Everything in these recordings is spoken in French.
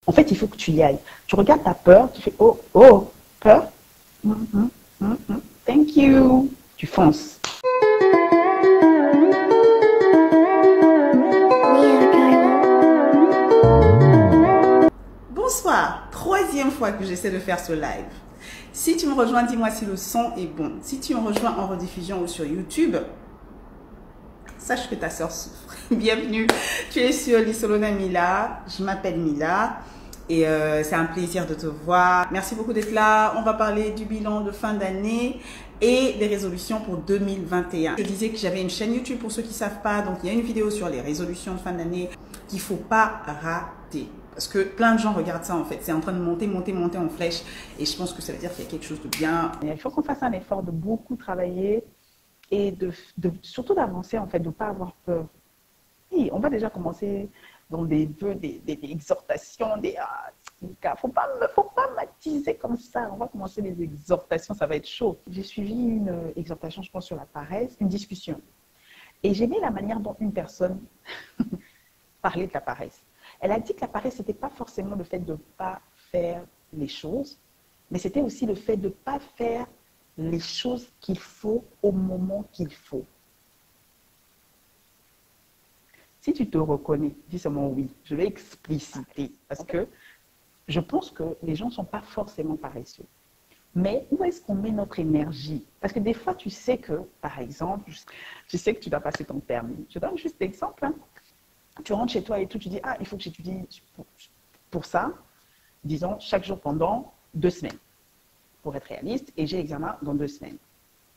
En fait, il faut que tu y ailles. Tu regardes ta peur, tu fais oh, oh, peur. Thank you. Tu fonces. Bonsoir, troisième fois que j'essaie de faire ce live. Si tu me rejoins, dis-moi si le son est bon. Si tu me rejoins en rediffusion ou sur YouTube, sache que ta soeur souffre. Bienvenue, tu es sur Lissolona Mila, je m'appelle Mila et c'est un plaisir de te voir. Merci beaucoup d'être là. On va parler du bilan de fin d'année et des résolutions pour 2021. Je disais que j'avais une chaîne YouTube pour ceux qui ne savent pas, donc il y a une vidéo sur les résolutions de fin d'année qu'il ne faut pas rater. Parce que plein de gens regardent ça en fait, c'est en train de monter en flèche et je pense que ça veut dire qu'il y a quelque chose de bien. Il faut qu'on fasse un effort de beaucoup travailler et surtout d'avancer en fait, de ne pas avoir peur. Oui, on va déjà commencer dans des vœux, des exhortations, il ne faut pas m'attiser comme ça. On va commencer les exhortations, ça va être chaud. J'ai suivi une exhortation, je pense, sur la paresse, une discussion. Et j'aimais la manière dont une personne parlait de la paresse. Elle a dit que la paresse, ce n'était pas forcément le fait de ne pas faire les choses, mais c'était aussi le fait de ne pas faire les choses qu'il faut au moment qu'il faut. Si tu te reconnais, dis seulement oui, je vais expliciter, parce que je pense que les gens ne sont pas forcément paresseux. Mais où est-ce qu'on met notre énergie? Parce que des fois, tu sais que, par exemple, tu sais que tu dois passer ton permis. Je donne juste l'exemple. Hein. Tu rentres chez toi et tout, tu dis, ah, il faut que j'étudie pour ça, disons, chaque jour pendant 2 semaines, pour être réaliste, et j'ai l'examen dans 2 semaines.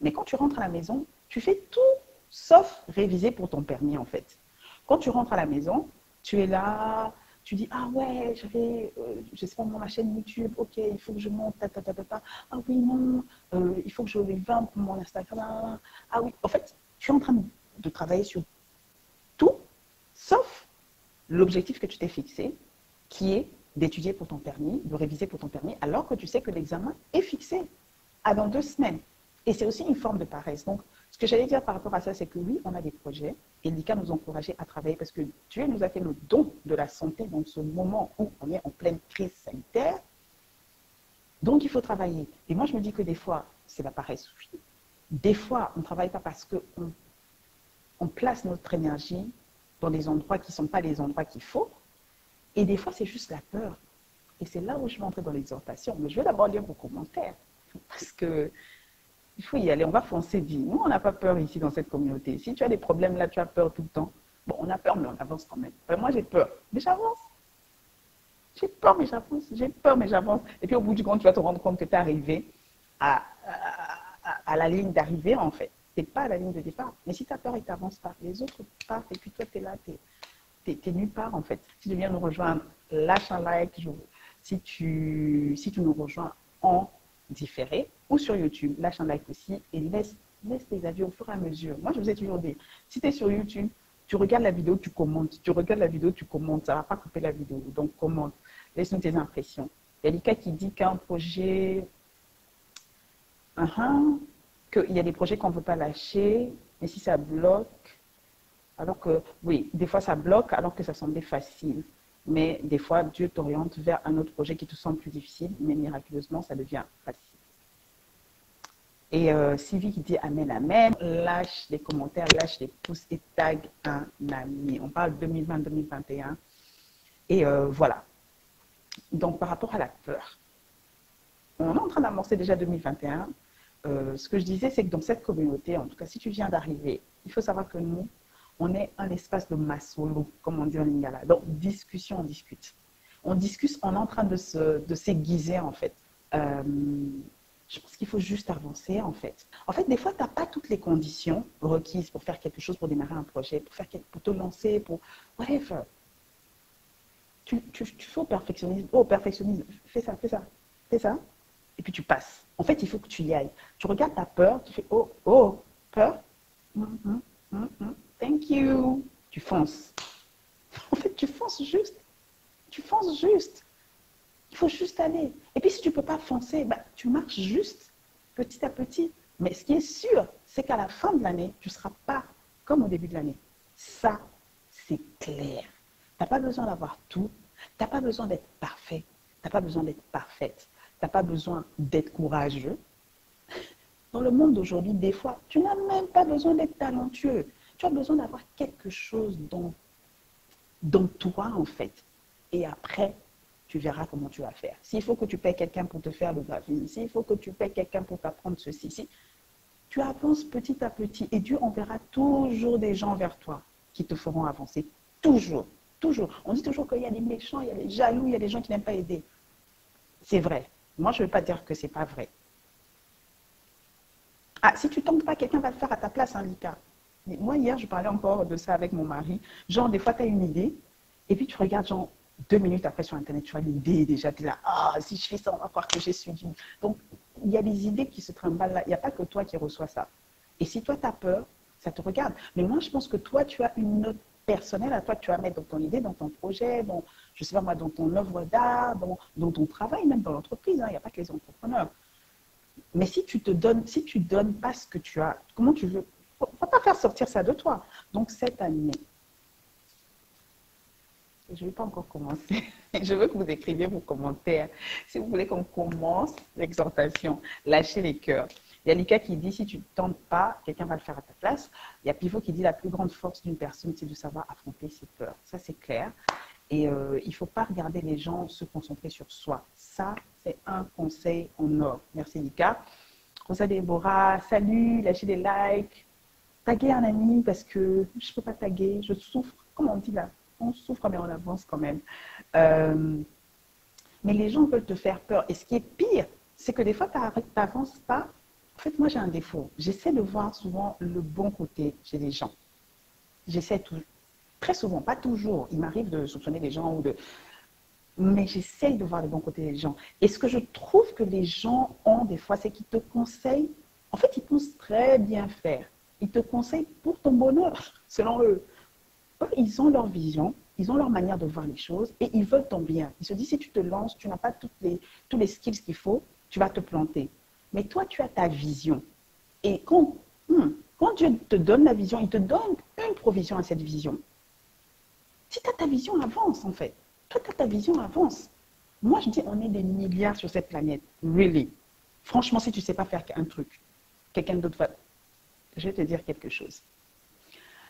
Mais quand tu rentres à la maison, tu fais tout sauf réviser pour ton permis, en fait. Quand tu rentres à la maison, tu es là, tu dis, ah ouais, j'avais, je sais pas, ma chaîne YouTube, ok, il faut que je monte, ah oui, non, il faut que je les vende pour mon Instagram, ah oui, en fait, tu es en train de travailler sur tout, sauf l'objectif que tu t'es fixé, qui est d'étudier pour ton permis, de réviser pour ton permis, alors que tu sais que l'examen est fixé à dans 2 semaines. Et c'est aussi une forme de paresse. Donc, ce que j'allais dire par rapport à ça, c'est que oui, on a des projets et l'ICA nous encourageait à travailler parce que Dieu nous a fait le don de la santé dans ce moment où on est en pleine crise sanitaire. Donc, il faut travailler. Et moi, je me dis que des fois, c'est la paresse. Oui. Des fois, on ne travaille pas parce qu'on place notre énergie dans des endroits qui ne sont pas les endroits qu'il faut. Et des fois, c'est juste la peur. Et c'est là où je vais entrer dans l'exhortation. Mais je vais d'abord lire vos commentaires. Parce que il faut y aller, on va foncer, dit. Nous, on n'a pas peur ici dans cette communauté. Si tu as des problèmes là, tu as peur tout le temps. Bon, on a peur, mais on avance quand même. Enfin, moi, j'ai peur, mais j'avance. J'ai peur, mais j'avance. J'ai peur, mais j'avance. Et puis, au bout du compte, tu vas te rendre compte que tu es arrivé à la ligne d'arrivée, en fait. Tu n'es pas à la ligne de départ. Mais si tu as peur et que tu n'avances pas, les autres partent et puis toi, tu es là, tu es nulle part, en fait. Si tu viens nous rejoindre, lâche un like. Si tu nous rejoins en différé ou sur YouTube, lâche un like aussi et laisse tes avis au fur et à mesure. Moi, je vous ai toujours dit, si tu es sur YouTube, tu regardes la vidéo, tu commentes. Tu regardes la vidéo, tu commentes. Ça ne va pas couper la vidéo. Donc, commente. Laisse-nous tes impressions. Il y a Lika qui dit qu'un projet... qu'il y a des projets qu'on ne veut pas lâcher, mais si ça bloque, alors que... Oui, des fois, ça bloque alors que ça semblait facile. Mais des fois, Dieu t'oriente vers un autre projet qui te semble plus difficile, mais miraculeusement, ça devient facile. Et Sylvie qui dit Amen, Amen. Lâche les commentaires, lâche les pouces et tag un ami. On parle 2020-2021. Et voilà. Donc, par rapport à la peur, on est en train d'amorcer déjà 2021. Ce que je disais, c'est que dans cette communauté, en tout cas, si tu viens d'arriver, il faut savoir que nous, on est un espace de masolo, comme on dit en lingala. Donc, discussion, on discute. On discute, on est en train de s'aiguiser, en fait. Je pense qu'il faut juste avancer, en fait. En fait, des fois, tu n'as pas toutes les conditions requises pour faire quelque chose, pour démarrer un projet, pour te lancer, pour... Whatever. Tu fais au perfectionnisme. Oh, perfectionnisme, fais ça, fais ça, fais ça. Et puis, tu passes. En fait, il faut que tu y ailles. Tu regardes ta peur, tu fais, oh, oh, peur. Thank you. Tu fonces. En fait, tu fonces juste. Tu fonces juste. Il faut juste aller. Et puis, si tu ne peux pas foncer, bah, tu marches juste, petit à petit. Mais ce qui est sûr, c'est qu'à la fin de l'année, tu ne seras pas comme au début de l'année. Ça, c'est clair. Tu n'as pas besoin d'avoir tout. Tu n'as pas besoin d'être parfait. Tu n'as pas besoin d'être parfaite. Tu n'as pas besoin d'être courageux. Dans le monde d'aujourd'hui, des fois, tu n'as même pas besoin d'être talentueux. Tu as besoin d'avoir quelque chose dans toi, en fait. Et après, tu verras comment tu vas faire. S'il faut que tu payes quelqu'un pour te faire le graphisme, s'il faut que tu payes quelqu'un pour t'apprendre ceci, si, tu avances petit à petit et Dieu enverra toujours des gens vers toi qui te feront avancer. Toujours, toujours. On dit toujours qu'il y a des méchants, il y a des jaloux, il y a des gens qui n'aiment pas aider. C'est vrai. Moi, je ne veux pas dire que ce n'est pas vrai. Ah, si tu ne tentes pas, quelqu'un va le faire à ta place, hein, Lika. Moi, hier, je parlais encore de ça avec mon mari. Genre, des fois, tu as une idée, et puis tu regardes, genre, 2 minutes après sur Internet, tu as l'idée déjà, tu es là, ah, si je fais ça, on va croire que j'ai suivi. Donc, il y a des idées qui se trimballent là. Il n'y a pas que toi qui reçois ça. Et si toi, tu as peur, ça te regarde. Mais moi, je pense que toi, tu as une note personnelle à toi que tu vas mettre dans ton idée, dans ton projet, dans, je ne sais pas moi, dans ton œuvre d'art, dans ton travail, même dans l'entreprise. Hein. Il n'y a pas que les entrepreneurs. Mais si tu donnes pas ce que tu as, comment tu veux, il ne faut pas faire sortir ça de toi. Donc, cette année, je ne vais pas encore commencer. Je veux que vous écriviez vos commentaires. Si vous voulez qu'on commence l'exhortation, lâchez les cœurs. Il y a Lika qui dit, si tu ne tentes pas, quelqu'un va le faire à ta place. Il y a Pivot qui dit, la plus grande force d'une personne, c'est de savoir affronter ses peurs. Ça, c'est clair. Et il ne faut pas regarder les gens se concentrer sur soi. Ça, c'est un conseil en or. Merci Lika. Rosa Déborah, salut, lâchez des likes. Taguer un ami parce que je ne peux pas taguer, je souffre. Comment on dit là? On souffre, mais on avance quand même. Mais les gens veulent te faire peur. Et ce qui est pire, c'est que des fois, tu n'avances pas. En fait, moi, j'ai un défaut. J'essaie de voir souvent le bon côté chez les gens. J'essaie très souvent, pas toujours. Il m'arrive de soupçonner les gens mais j'essaie de voir le bon côté des gens. Et ce que je trouve que les gens ont des fois, c'est qu'ils te conseillent. En fait, ils pensent très bien faire. Ils te conseillent pour ton bonheur, selon eux. Eux, ils ont leur vision, ils ont leur manière de voir les choses et ils veulent ton bien. Ils se disent, si tu te lances, tu n'as pas tous les skills qu'il faut, tu vas te planter. Mais toi, tu as ta vision. Et quand Dieu te donne la vision, il te donne une provision à cette vision. Si tu as ta vision, avance en fait. Toi, tu as ta vision, avance. Moi, je dis, on est des milliards sur cette planète. Really. Franchement, si tu ne sais pas faire un truc, quelqu'un d'autre va... Je vais te dire quelque chose.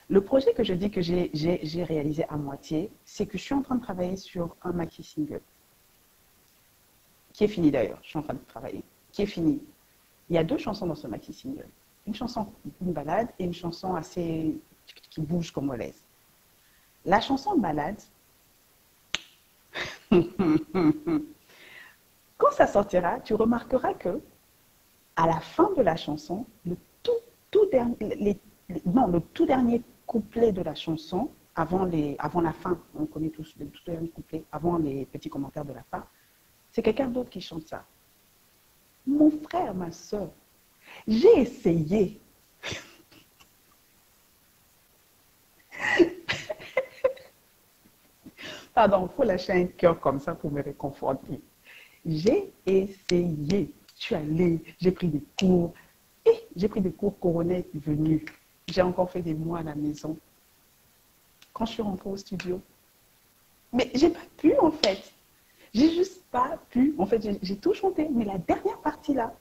Le projet que je dis que j'ai réalisé à moitié, c'est que je suis en train de travailler sur un maxi single. Qui est fini d'ailleurs, je suis en train de travailler. Qui est fini. Il y a 2 chansons dans ce maxi single. Une chanson, une balade, et une chanson assez... qui bouge comme Wallace. La chanson balade, quand ça sortira, tu remarqueras que à la fin de la chanson, le tout dernier couplet de la chanson, avant la fin, on connaît tous le tout dernier couplet, avant les petits commentaires de la fin, c'est quelqu'un d'autre qui chante ça. Mon frère, ma soeur, j'ai essayé. Pardon, il faut lâcher un cœur comme ça pour me réconforter. J'ai essayé. Je suis allée, j'ai pris des cours. Et j'ai pris des cours, Corona est venu. J'ai encore fait des mois à la maison. Quand je suis rentrée au studio. Mais j'ai pas pu en fait. J'ai juste pas pu. En fait, j'ai tout chanté. Mais la dernière partie là,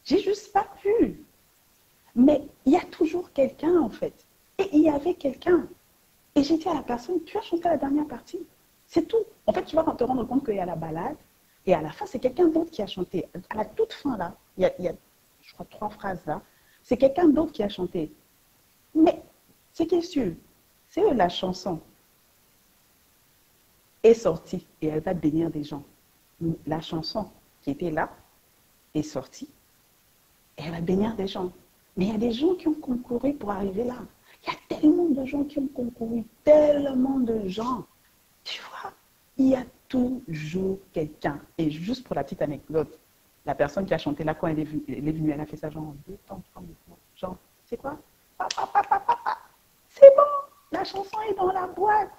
j'ai juste pas pu. Mais il y a toujours quelqu'un en fait. Et il y avait quelqu'un. Et j'ai dit à la personne, tu as chanté la dernière partie. C'est tout. En fait, tu vas te rendre compte qu'il y a la balade. Et à la fin, c'est quelqu'un d'autre qui a chanté. À la toute fin, là, il y a je crois, 3 phrases là. C'est quelqu'un d'autre qui a chanté. Mais, c'est qui est sûr, c'est eux, la chanson est sortie et elle va bénir des gens. La chanson qui était là est sortie et elle va bénir des gens. Mais il y a des gens qui ont concouru pour arriver là. Il y a tellement de gens qui ont concouru, tellement de gens. Tu vois, il y a toujours quelqu'un. Et juste pour la petite anecdote, la personne qui a chanté là, quand elle est venue, elle a fait ça genre en 2 temps, 3 mouvements. Genre, c'est quoi? C'est bon, la chanson est dans la boîte.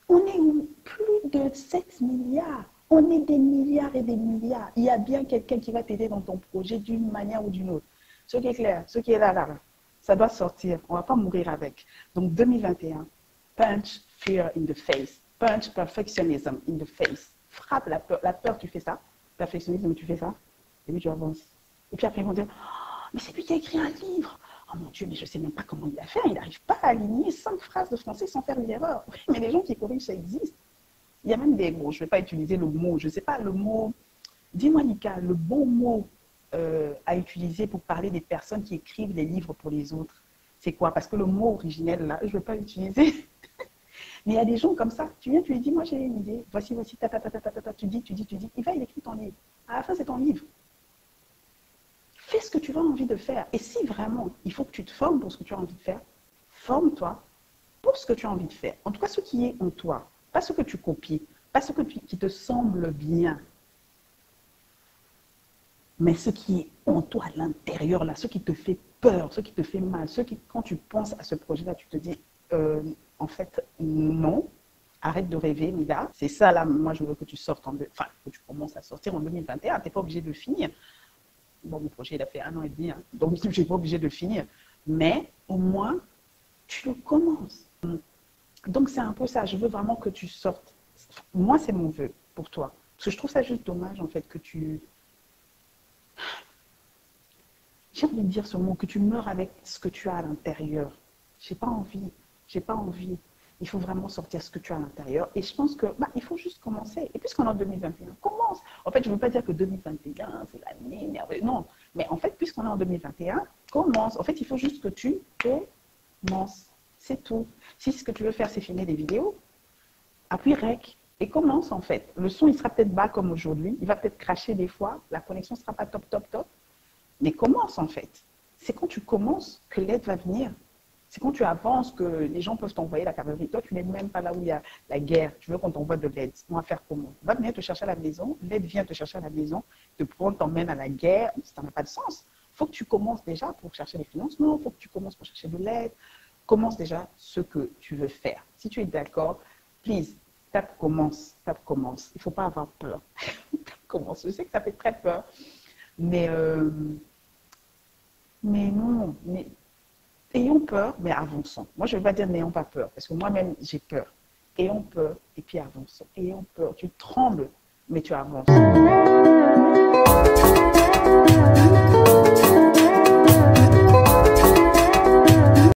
On est plus de 7 milliards. On est des milliards et des milliards. Il y a bien quelqu'un qui va t'aider dans ton projet d'une manière ou d'une autre. Ce qui est clair, ce qui est là, ça doit sortir. On ne va pas mourir avec. Donc 2021, punch fear in the face. punch perfectionism in the face. Frappe la peur. La peur, tu fais ça. Perfectionnisme, tu fais ça. Et puis tu avances. Et puis après, ils vont dire, oh, mais c'est lui qui a écrit un livre. Oh mon Dieu, mais je ne sais même pas comment il a fait. Il n'arrive pas à aligner 5 phrases de français sans faire une erreur. Oui, mais les gens qui corrigent, ça existe. Il y a même des mots. Je ne vais pas utiliser le mot. Je ne sais pas le mot. Dis-moi, Nika, le bon mot à utiliser pour parler des personnes qui écrivent les livres pour les autres, c'est quoi? Parce que le mot originel, là, je ne vais pas l'utiliser. Mais il y a des gens comme ça. Tu viens, tu lui dis, moi j'ai une idée. Voici, tu dis. Il va, il écrit ton livre. À la fin, c'est ton livre. Fais ce que tu as envie de faire. Et si vraiment, il faut que tu te formes pour ce que tu as envie de faire, forme-toi pour ce que tu as envie de faire. En tout cas, ce qui est en toi. Pas ce que tu copies. Pas ce qui te semble bien. Mais ce qui est en toi à l'intérieur, là, ce qui te fait peur, ce qui te fait mal, ce qui, quand tu penses à ce projet-là, tu te dis, en fait, non, arrête de rêver, Mila. C'est ça, là, moi, je veux que tu sortes, enfin, que tu commences à sortir en 2021. Tu n'es pas obligé de le finir. Bon, mon projet, il a fait 1 an et demi, hein, donc je n'ai pas obligé de le finir. Mais au moins, tu le commences. Donc, c'est un peu ça. Je veux vraiment que tu sortes. Moi, c'est mon vœu pour toi. Parce que je trouve ça juste dommage, en fait, que tu... J'ai envie de dire ce mot, que tu meurs avec ce que tu as à l'intérieur. J'ai pas envie. J'ai pas envie. Il faut vraiment sortir ce que tu as à l'intérieur. Et je pense que il faut juste commencer. Et puisqu'on est en 2021, commence. En fait, je ne veux pas dire que 2021, c'est l'année merveilleuse. Non. Mais en fait, puisqu'on est en 2021, commence. En fait, il faut juste que tu commences. C'est tout. Si ce que tu veux faire, c'est filmer des vidéos, appuie REC et commence en fait. Le son, il sera peut-être bas comme aujourd'hui. Il va peut-être cracher des fois. La connexion ne sera pas top. Mais commence en fait. C'est quand tu commences que l'aide va venir. C'est quand tu avances que les gens peuvent t'envoyer la cavalerie. Toi, tu n'es même pas là où il y a la guerre. Tu veux qu'on t'envoie de l'aide. On va faire comment? On va venir te chercher à la maison. L'aide vient te chercher à la maison. Te prendre, t'emmène à la guerre. Ça n'a pas de sens. Il faut que tu commences déjà pour chercher les financements. Il faut que tu commences pour chercher de l'aide. Commence déjà ce que tu veux faire. Si tu es d'accord, please, tape commence. Tape commence. Il ne faut pas avoir peur. Commence. Je sais que ça fait très peur. Mais non. Mais ayons peur, mais avançons. Moi, je ne vais pas dire n'ayons pas peur, parce que moi-même, j'ai peur. Ayons peur, et puis avançons. Ayons peur, tu trembles, mais tu avances.